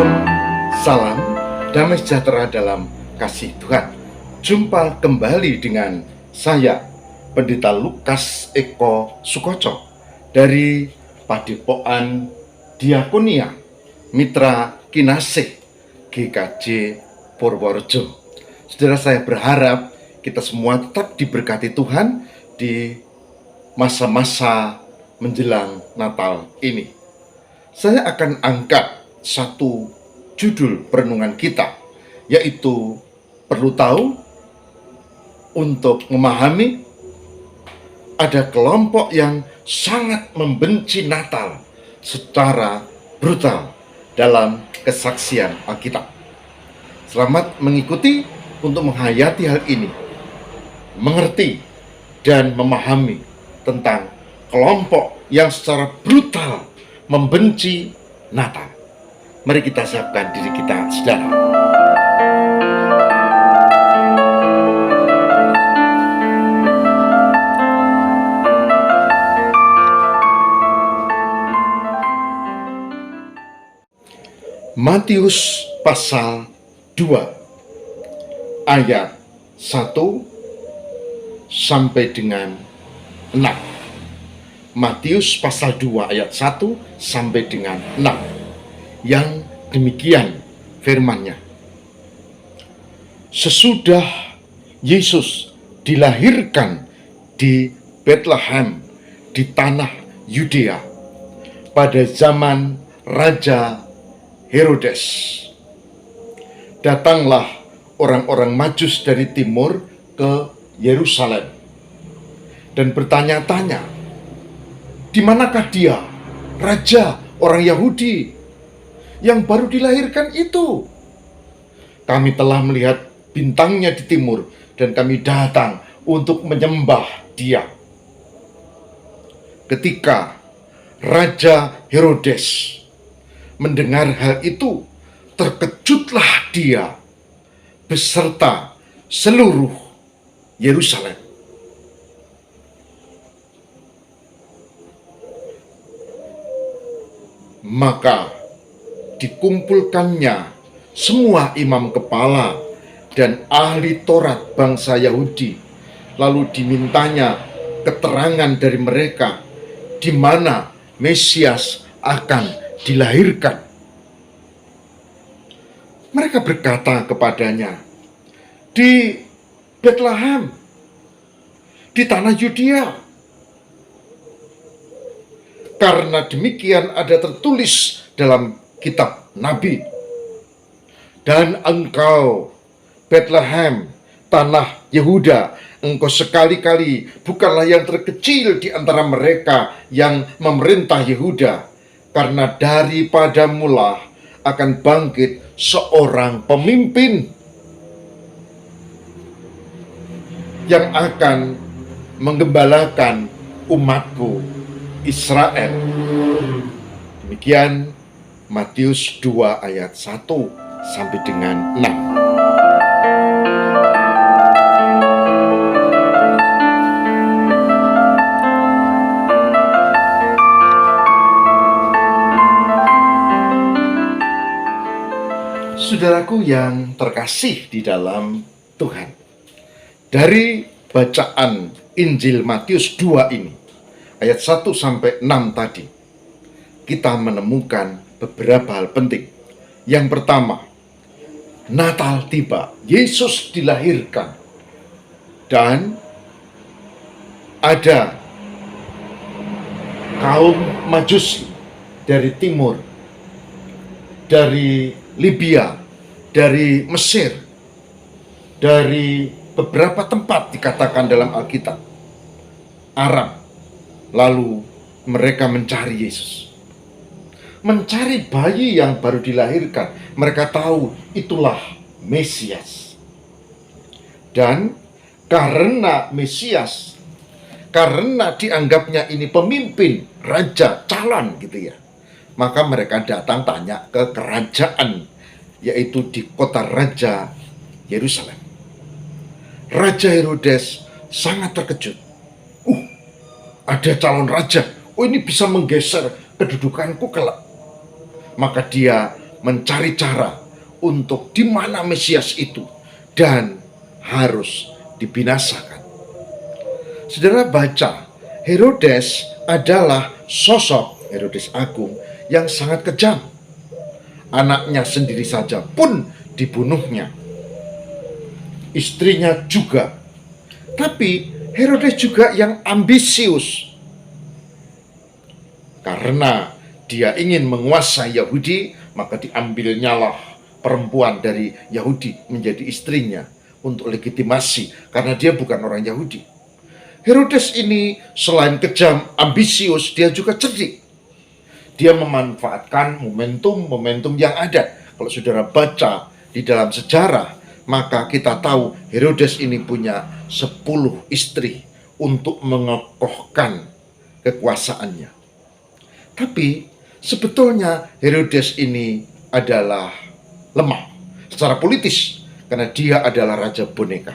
Shalom, salam, damai sejahtera dalam kasih Tuhan. Jumpa kembali dengan saya, Pendeta Lukas Eko Sukoco dari Padepokan Diakonia Mitra Kinasih GKJ Purworejo. Saudara, saya berharap kita semua tetap diberkati Tuhan di masa-masa menjelang Natal ini. Saya akan angkat satu judul perenungan kita, yaitu perlu tahu untuk memahami ada kelompok yang sangat membenci Natal secara brutal dalam kesaksian Alkitab. Selamat mengikuti untuk menghayati hal ini, mengerti dan memahami tentang kelompok yang secara brutal membenci Natal. Mari kita siapkan diri kita, saudara. Matius pasal 2 ayat 1 sampai dengan 6. Matius pasal 2 ayat 1 sampai dengan 6. Yang demikian firman-Nya. Sesudah Yesus dilahirkan di Bethlehem di tanah Yudea pada zaman Raja Herodes, datanglah orang-orang Majus dari timur ke Yerusalem dan bertanya-tanya, di manakah dia, raja orang Yahudi yang baru dilahirkan itu? Kami telah melihat bintangnya di timur dan kami datang untuk menyembah dia. Ketika Raja Herodes mendengar hal itu, terkejutlah dia beserta seluruh Yerusalem. Maka dikumpulkannya semua imam kepala dan ahli Taurat bangsa Yahudi, lalu dimintanya keterangan dari mereka di mana Mesias akan dilahirkan. Mereka berkata kepadanya, di Bethlehem, di tanah Yudea. Karena demikian ada tertulis dalam kitab Nabi. Dan engkau, Bethlehem, tanah Yehuda, engkau sekali-kali bukanlah yang terkecil di antara mereka yang memerintah Yehuda, karena daripadamulah akan bangkit seorang pemimpin yang akan menggembalakan umatku Israel. Demikian Matius 2 ayat 1 sampai dengan 6. Saudaraku yang terkasih di dalam Tuhan, dari bacaan Injil Matius 2 ini, ayat 1 sampai 6 tadi, kita menemukan beberapa hal penting. Yang pertama, Natal tiba, Yesus dilahirkan, dan ada kaum Majusi dari timur, dari Libya, dari Mesir, dari beberapa tempat dikatakan dalam Alkitab, Arab. Lalu mereka mencari Yesus, mencari bayi yang baru dilahirkan. Mereka tahu itulah Mesias. Dan karena Mesias, karena dianggapnya ini pemimpin, raja, calon gitu ya, maka mereka datang tanya ke kerajaan, yaitu di kota Raja Yerusalem. Raja Herodes sangat terkejut. Ada calon raja, ini bisa menggeser kedudukanku kelak. Maka dia mencari cara untuk di mana Mesias itu dan harus dibinasakan. Saudara baca, Herodes adalah sosok Herodes Agung yang sangat kejam. Anaknya sendiri saja pun dibunuhnya. Istrinya juga. Tapi Herodes juga yang ambisius. Karena dia ingin menguasai Yahudi, maka diambilnyalah perempuan dari Yahudi menjadi istrinya untuk legitimasi, karena dia bukan orang Yahudi. Herodes ini selain kejam, ambisius, dia juga cerdik. Dia memanfaatkan momentum-momentum yang ada. Kalau saudara baca di dalam sejarah, maka kita tahu Herodes ini punya 10 istri untuk mengokohkan kekuasaannya. Tapi sebetulnya Herodes ini adalah lemah secara politis karena dia adalah raja boneka.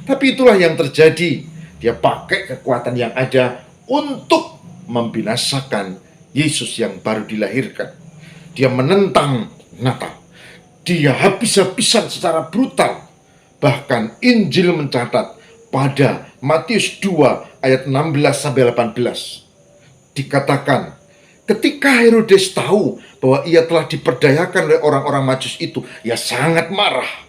Tapi itulah yang terjadi. Dia pakai kekuatan yang ada untuk membinasakan Yesus yang baru dilahirkan. Dia menentang Natal. Dia habis-habisan secara brutal. Bahkan Injil mencatat pada Matius 2 ayat 16-18 dikatakan, ketika Herodes tahu bahwa ia telah diperdayakan oleh orang-orang Majus itu, ia sangat marah.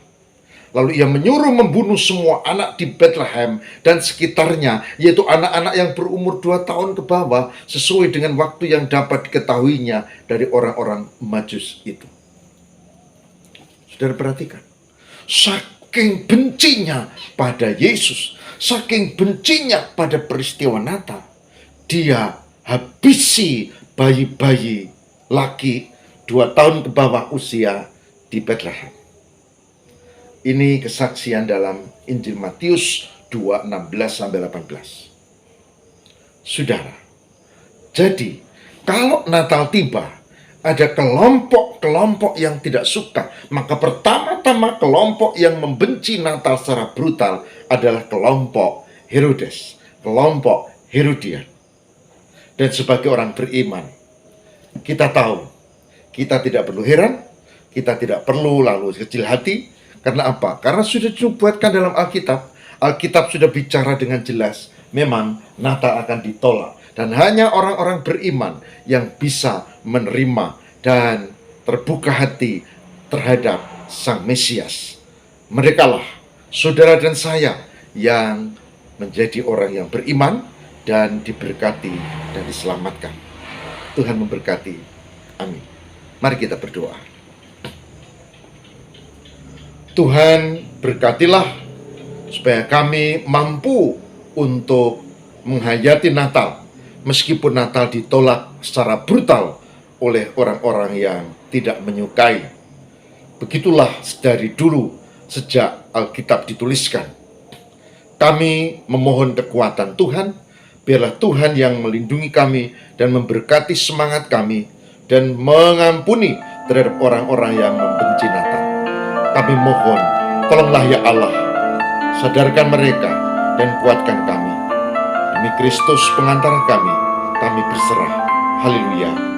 Lalu ia menyuruh membunuh semua anak di Bethlehem dan sekitarnya, yaitu anak-anak yang berumur 2 tahun ke bawah, sesuai dengan waktu yang dapat diketahuinya dari orang-orang Majus itu. Saudara perhatikan, saking bencinya pada Yesus, saking bencinya pada peristiwa Natal, dia habisi bayi-bayi laki 2 tahun ke bawah usia di Bethlehem. Ini kesaksian dalam Injil Matius 2, 16-18. Saudara, jadi kalau Natal tiba, ada kelompok-kelompok yang tidak suka, maka pertama-tama kelompok yang membenci Natal secara brutal adalah kelompok Herodes, kelompok Herodian. Dan sebagai orang beriman, kita tahu, kita tidak perlu heran, kita tidak perlu lalu kecil hati. Karena apa? Karena sudah dinubuatkan dalam Alkitab. Alkitab sudah bicara dengan jelas, memang Natal akan ditolak. Dan hanya orang-orang beriman yang bisa menerima dan terbuka hati terhadap Sang Mesias. Merekalah saudara dan saya yang menjadi orang yang beriman dan diberkati dan diselamatkan. Tuhan memberkati. Amin. Mari kita berdoa. Tuhan, berkatilah supaya kami mampu untuk menghayati Natal, meskipun Natal ditolak secara brutal oleh orang-orang yang tidak menyukai. Begitulah dari dulu, sejak Alkitab dituliskan. Kami memohon kekuatan Tuhan, biarlah Tuhan yang melindungi kami dan memberkati semangat kami dan mengampuni terhadap orang-orang yang membenci Natal. Kami mohon, tolonglah ya Allah, sadarkan mereka dan kuatkan kami. Demi Kristus pengantara kami berserah. Haleluya.